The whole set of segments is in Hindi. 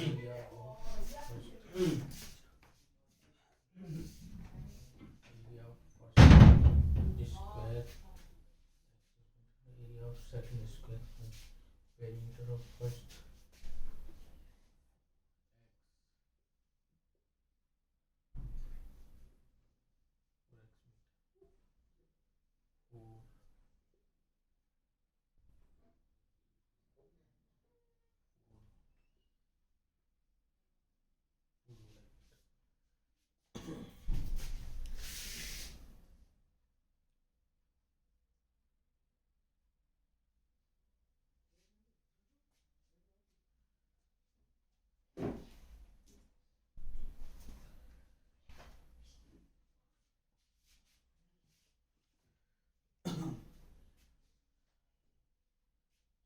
area of first area of first square, area of second square, perimeter of first four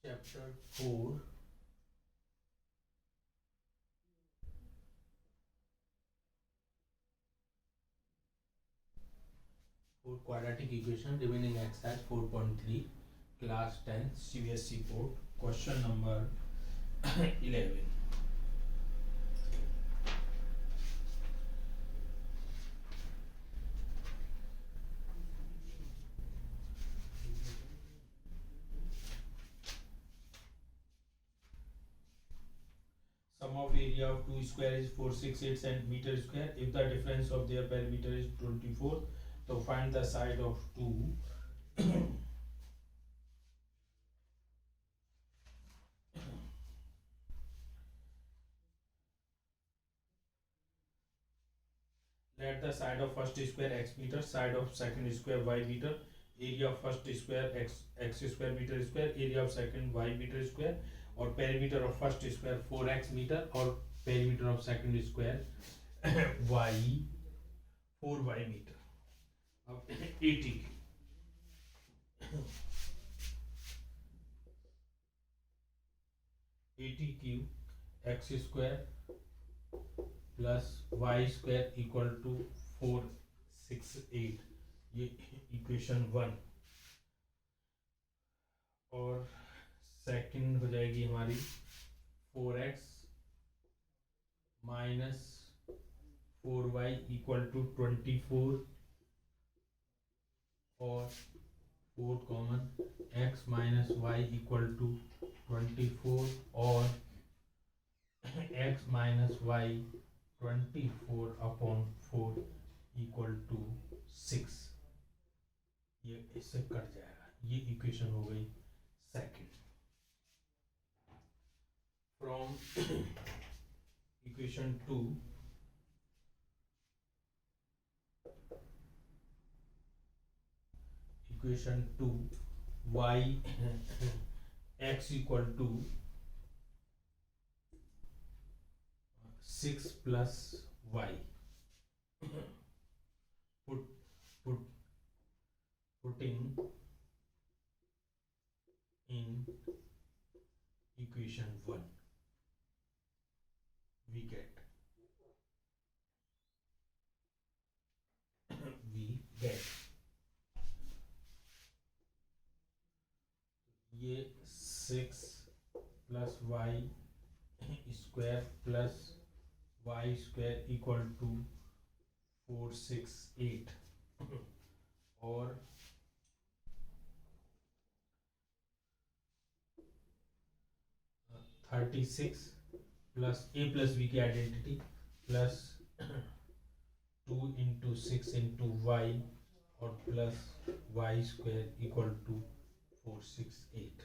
chapter 4 for quadratic equation remaining exercise 4.3 class 10 CBSE board question number 11. Sum of area of two square is 468 centimeter square. If the difference of their perimeter is 24, so find the side of two. Let the side of first square x meter, side of second square y meter, area of first square x square meter square, area of second y meter square, or perimeter of first square 4x meter, or perimeter of second square y 4y meter. अब 80 cube x square plus y square equal to 468, ये इक्वेशन 1। और सेकंड हो जाएगी हमारी 4x minus 4y equal to 24, और 4 common, x minus y equal to 24, और x minus y 24/4 equal to 6। ये इससे कट जाएगा, ये इक्वेशन हो गई second. From equation 2 y x equal to 6 plus y, putting in equation 1, we get ये 6 plus y square plus y square equal to 468, और 36 प्लस a प्लस b की identity plus 2 into 6 into y, और plus y square equal to 468,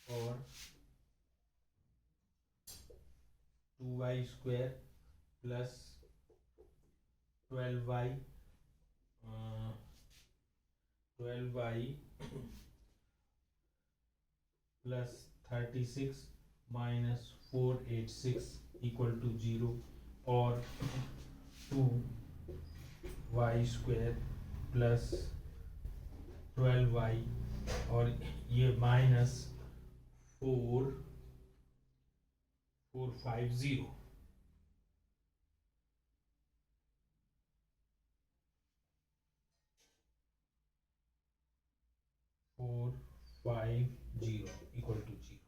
और 2y square plus 12y plus 36 minus 486 equal to 0, और 2y स्क्वायर प्लस 12y, और ये minus 450, equal to 0।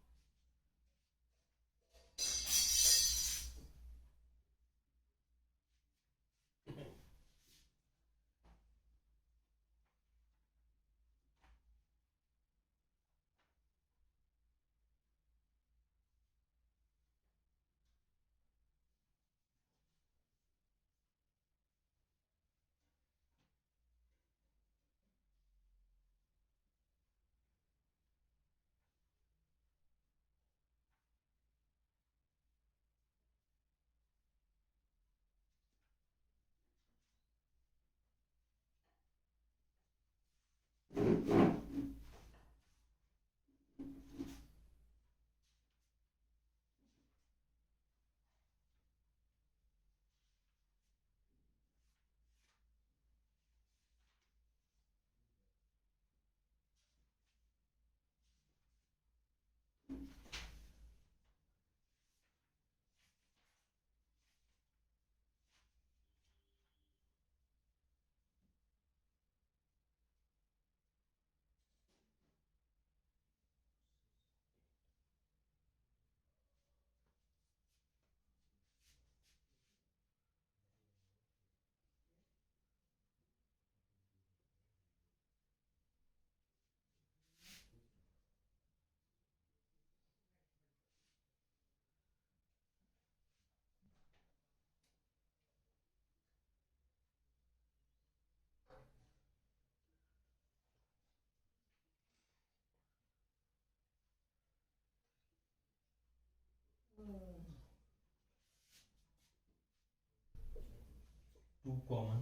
2 common,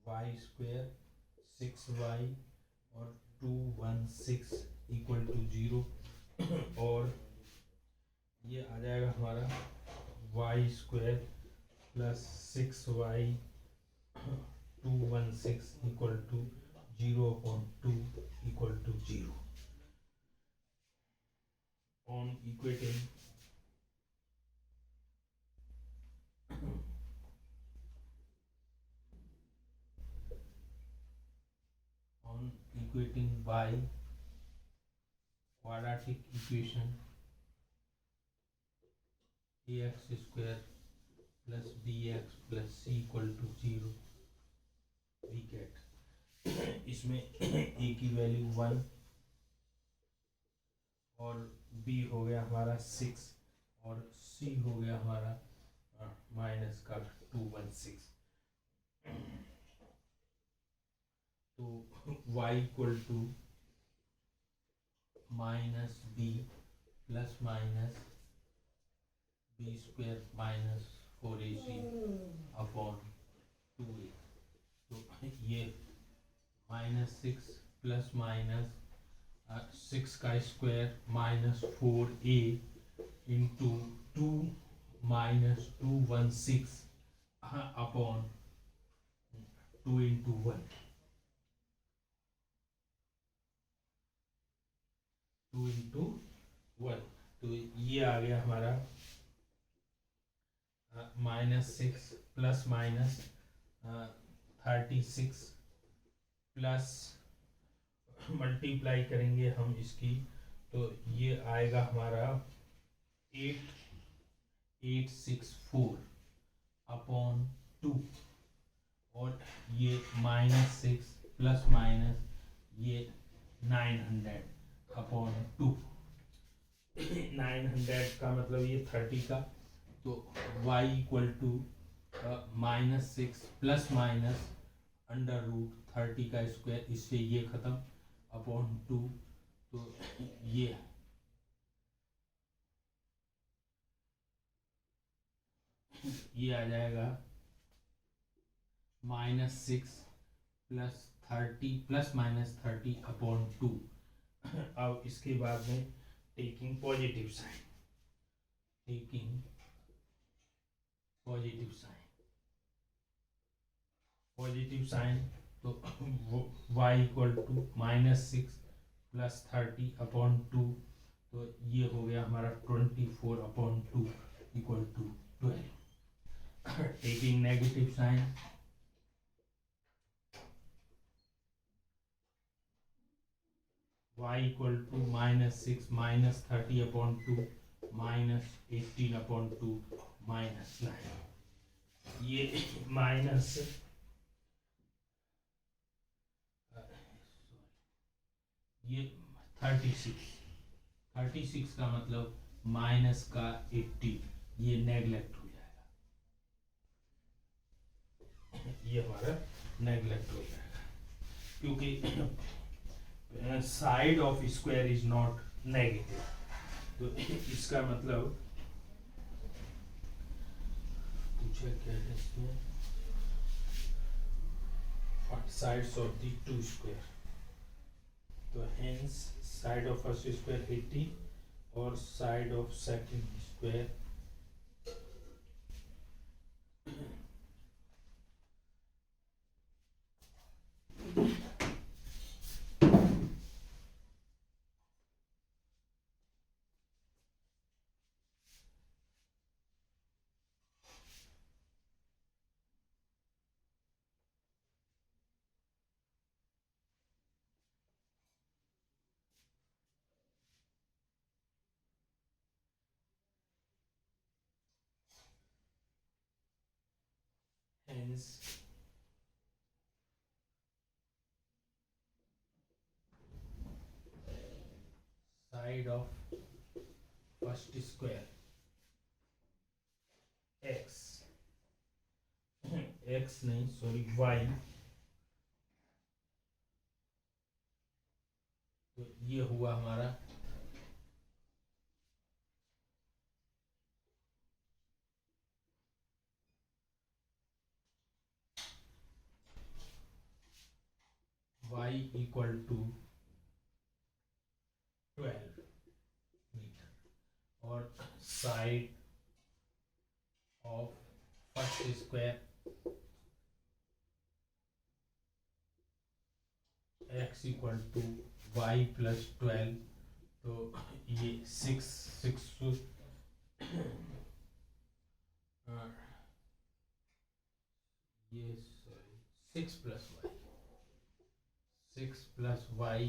y square 6y और 216 इक्वल टू 0, और ये आ जाएगा हमारा y square plus 6y 216 equal to 0/2 equal to 0. On equating y quadratic equation ax square plus bx plus c equal to 0, we get इसमें a की वैल्यू 1 और b हो गया हमारा 6 और c हो गया हमारा माइनस का 216. तो y equal to minus b plus minus b square minus 4ac upon 2a. तो ये -6 प्लस माइनस 6 का square minus 4a into 2 minus 216 upon 2 into 1, 2 into 1. तो ये आ गया हमारा -6 प्लस माइनस 36 प्लस मल्टीप्लाई करेंगे हम इसकी, तो ये आएगा हमारा 8864 अपॉन 2, और ये -6 प्लस माइनस ये 900 अपॉन 2. 900 का मतलब ये 30 का, तो y equal to -6 plus minus √30 का स्क्वायर, इससे ये खत्म अपॉन 2. तो ये आ जाएगा -6 प्लस 30 प्लस माइनस 30 अपॉन 2. अब इसके बाद में taking positive sign, positive sign, तो y equal to -6 plus 30 upon 2, तो ये हो गया हमारा 24 अपॉन 2 equal to 12. Taking negative sign, y equal to -6 minus 30 upon 2 minus 18 upon 2 minus 9. ये माइनस ये 36 का मतलब माइनस का 80, ये नेगलेक्ट हो जाएगा, ये हमारा नेगलेक्ट हो जाएगा, क्योंकि side of square is not negative. तो इसका मतलब पूछा क्या है इसमें, sides of the two square. तो hence side of first square 80 और side of second square hence side of first square x नहीं सॉरी y, तो ये हुआ हमारा y equal to 12 मीटर और side of first square x equal to y plus 12, तो ये 6 ये 6 प्लस वाई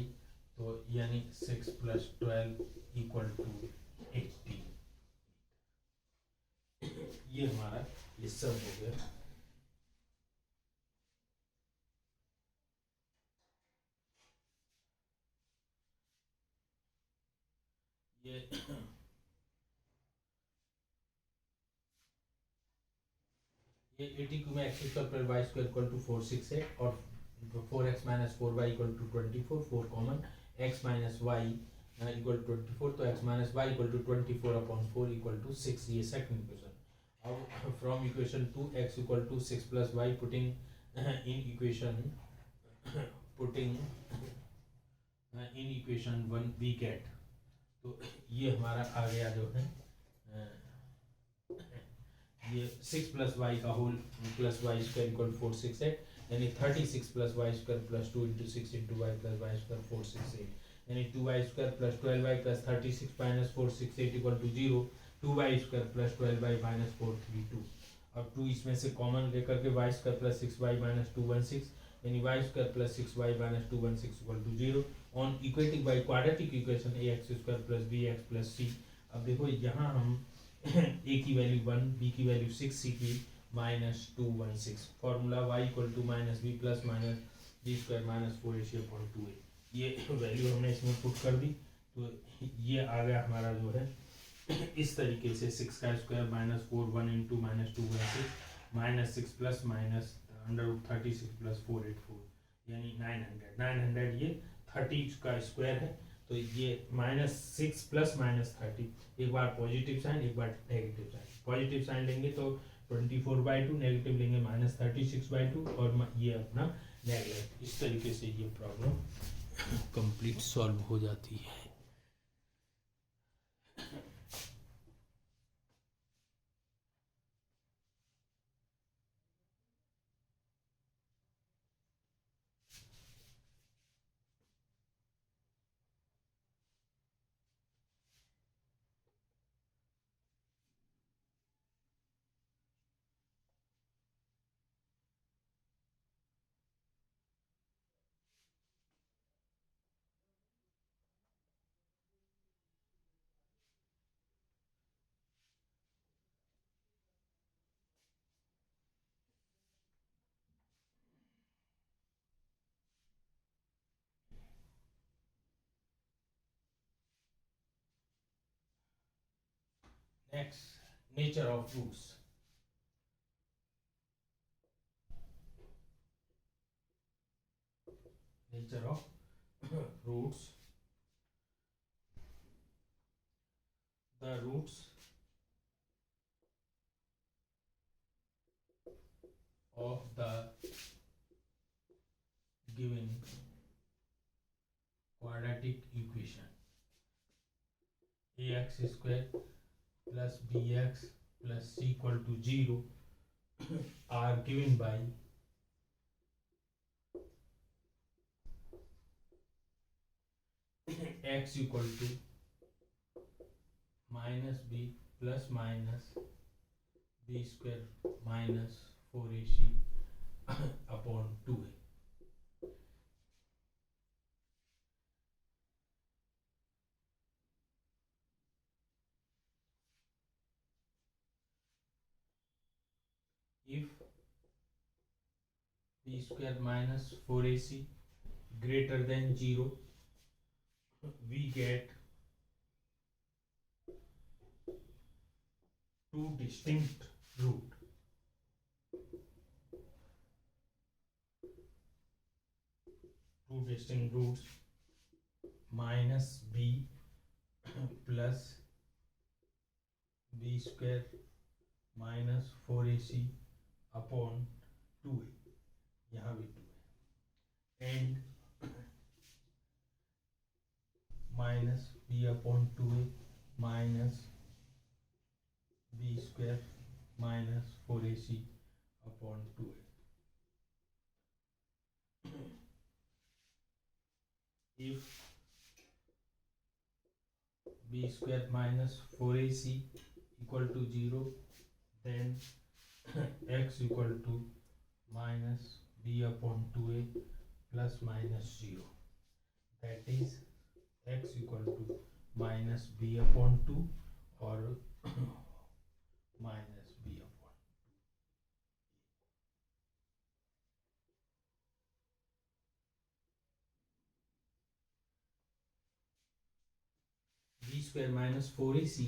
तो यानी 6 प्लस 12 इक्वल टू 80। ये हमारा ये सब हो गया। ये ये 80 क्यूब में x square plus y square equal to 468 और 4x minus 4y equal to 24, 4 common, x minus y equal to 24, तो x minus y equal to 24 upon 4 equal to 6, ये सेकंड इक्वेशन। अब from equation 2 x equal to 6 plus y putting in equation 1 we get, तो ये हमारा आ गया जो है ये 6 प्लस वाई का whole plus y square equal 468, यानी 36 plus y square plus 2 into 6 into y plus y square 468, यानी 2y square plus 12y plus 36 minus 468 equal to 0, 2y square plus 12y minus 432। अब 2 इसमें से कॉमन लेकर के y square plus 6y minus 216, यानी y square plus 6y minus 216 equal to 0 on equating by quadratic equation ax square plus bx plus c। अब देखो यहाँ हम a की वैल्यू 1, b की वैल्यू 6, c की minus 216, formula y equal to minus b plus minus b square minus 4ac upon 2a, ये वैल्यू हमने इसमें पुट कर दी, तो ये आ गया हमारा जो है इस तरीके से 6 का square minus 4 1 into minus 216 minus 6 plus minus under root 36 plus 484, यानी 900 ये 30 का स्क्वायर है, तो ये माइनस 6 प्लस माइनस 30, एक बार पॉजिटिव साइन एक बार नेगेटिव साइन, पॉजिटिव साइन लेंगे तो 24/2, नेगेटिव लेंगे माइनस 36/2 और ये अपना नेगलेक्ट। इस तरीके से ये प्रॉब्लम कंप्लीट सॉल्व हो जाती है। Next, nature of roots. Nature of roots. The roots of the given quadratic equation ax square plus bx plus c equal to 0 are given by x equal to minus b plus minus b square minus 4ac upon 2a. If b square minus 4ac greater than 0, we get two distinct root. Two distinct roots minus b plus b square minus 4ac upon 2a, यहाँ भी 2 है, and minus b upon 2a minus b square minus 4ac upon 2a. If b square minus 4ac equal to 0, then x equal to minus b upon 2a plus minus 0. That is x equal to minus b upon 2 or minus b upon b square minus 4ac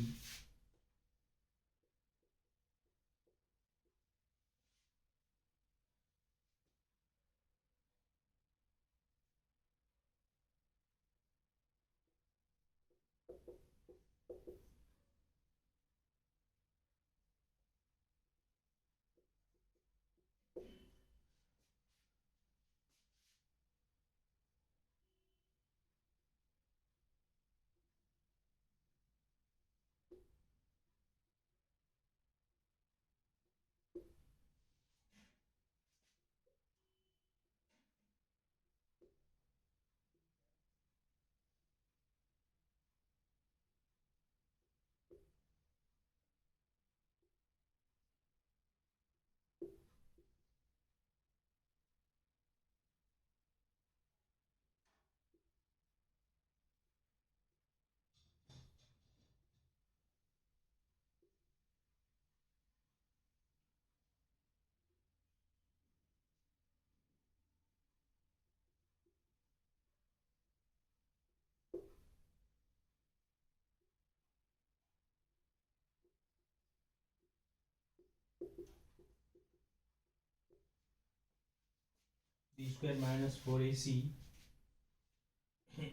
b square minus 4ac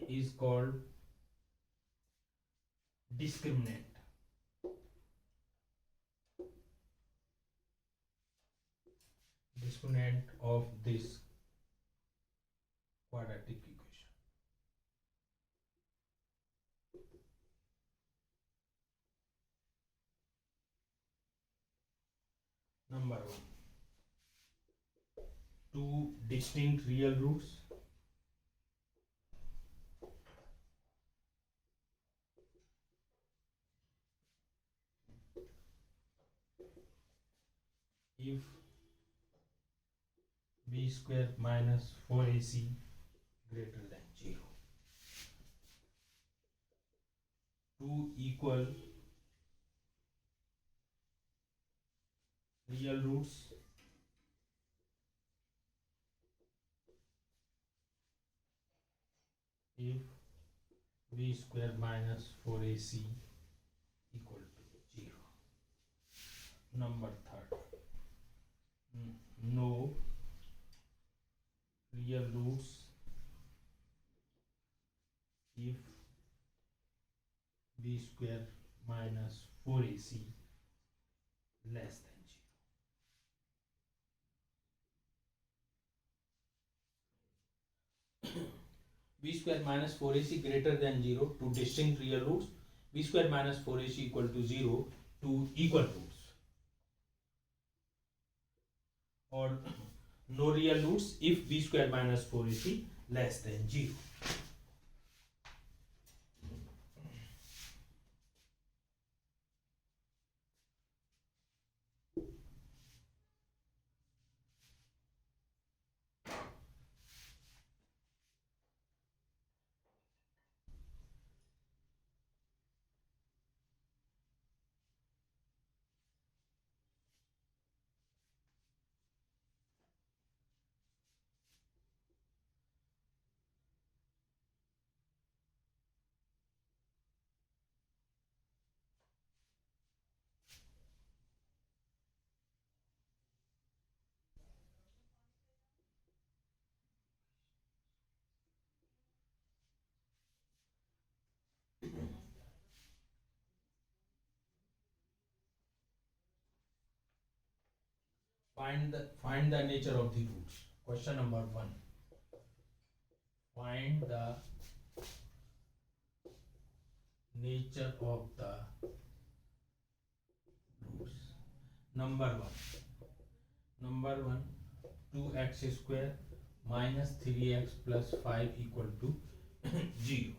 is called discriminant. Discriminant of this quadratic equation. Number 1. Two distinct real roots if b square minus 4ac greater than 0. Two equal real roots if b square minus 4ac equal to 0. Number 3. No real roots if b square minus 4ac less than 0. b square minus 4ac greater than 0, two distinct real roots. b square minus 4ac equal to 0, two equal roots. Or no real roots if b square minus 4ac less than 0. Find the nature of the roots. Question number 1. Find the nature of the roots. Number one 2x square minus 3x plus 5 equal to 0.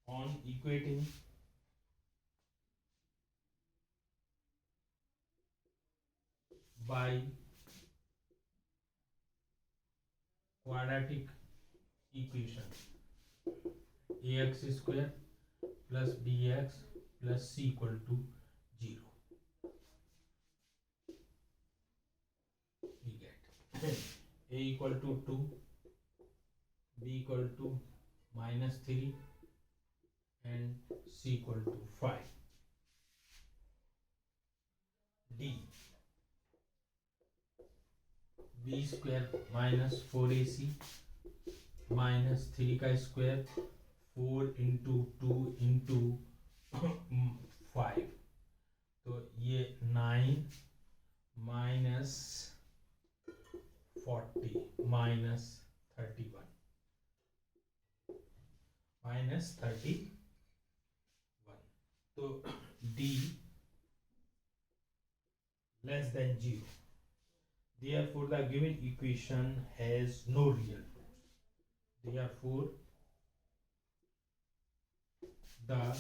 On equating by quadratic equation, ax square plus bx plus c equal to 0, we get a equal to 2, b equal to minus 3 and c equal to 5. D, b square minus 4ac minus 3 का स्क्वायर 4 इंटू 2 इंटू 5, तो ये 9 माइनस 40 माइनस 31 माइनस 31, तो D less than 0. Therefore, the given equation has no real roots. Therefore, the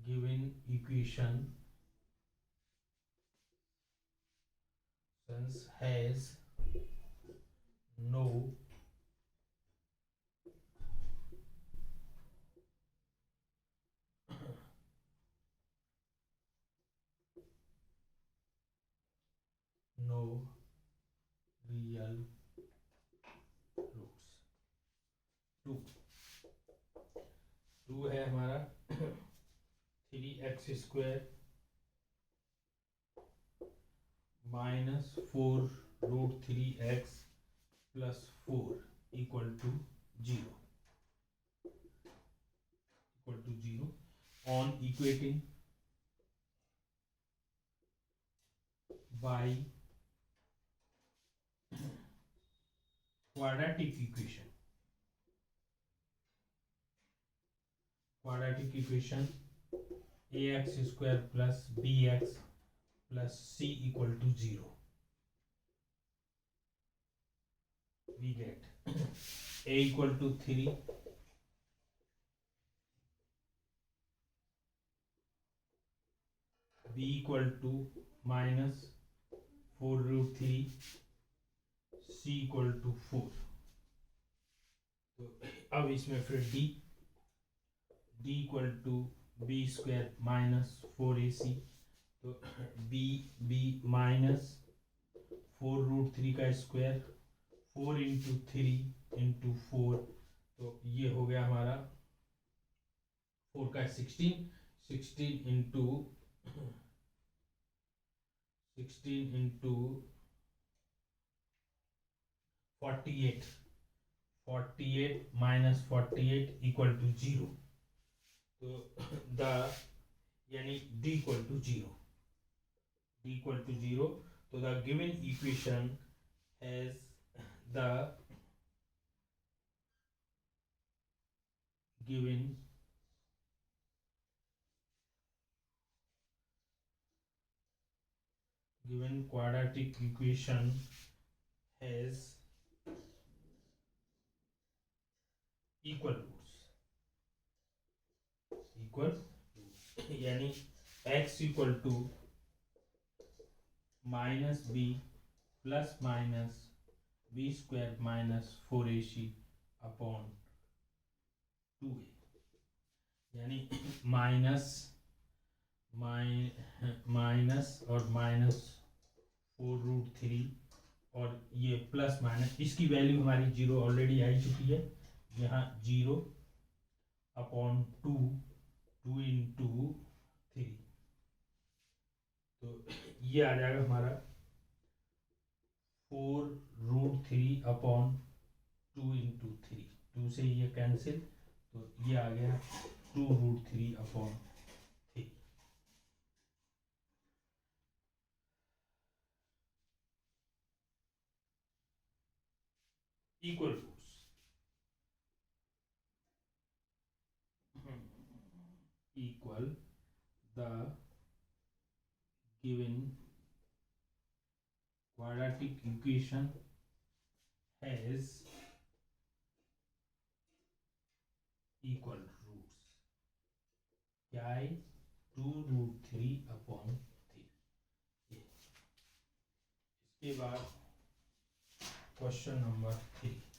given equation has no real roots. 2 है हमारा 3x square minus 4√3x plus 4 equal to 0, on equating by quadratic equation ax square plus bx plus c equal to 0, we get a equal to 3, b equal to minus 4√3, c equal to 4. तो अब इसमें फिर d equal to b square minus 4ac, तो b माइनस 4√3 का स्क्वायर 4 इंटू 3 इंटू 4, तो ये हो गया हमारा 4 का 16 इंटू 48 माइनस 48 इक्वल टू 0, तो द यानी d इक्वल टू 0, तो the given equation has the given quadratic equation has equal roots, यानी x equal to minus b plus minus b square minus 4ac upon 2a, यानी माइनस और माइनस 4√3 और ये प्लस माइनस, इसकी वैल्यू हमारी 0 ऑलरेडी आई चुकी है, यहाँ 0 अपॉन 2 इंटू 3, तो ये आ जाएगा हमारा 4√3 अपॉन 2 इंटू 3, 2 से ये कैंसिल, तो ये आ गया 2√3 upon 3. Equal equal the given quadratic equation has equal roots, क्या है 2√3/3। इसके बाद क्वेश्चन नंबर 3,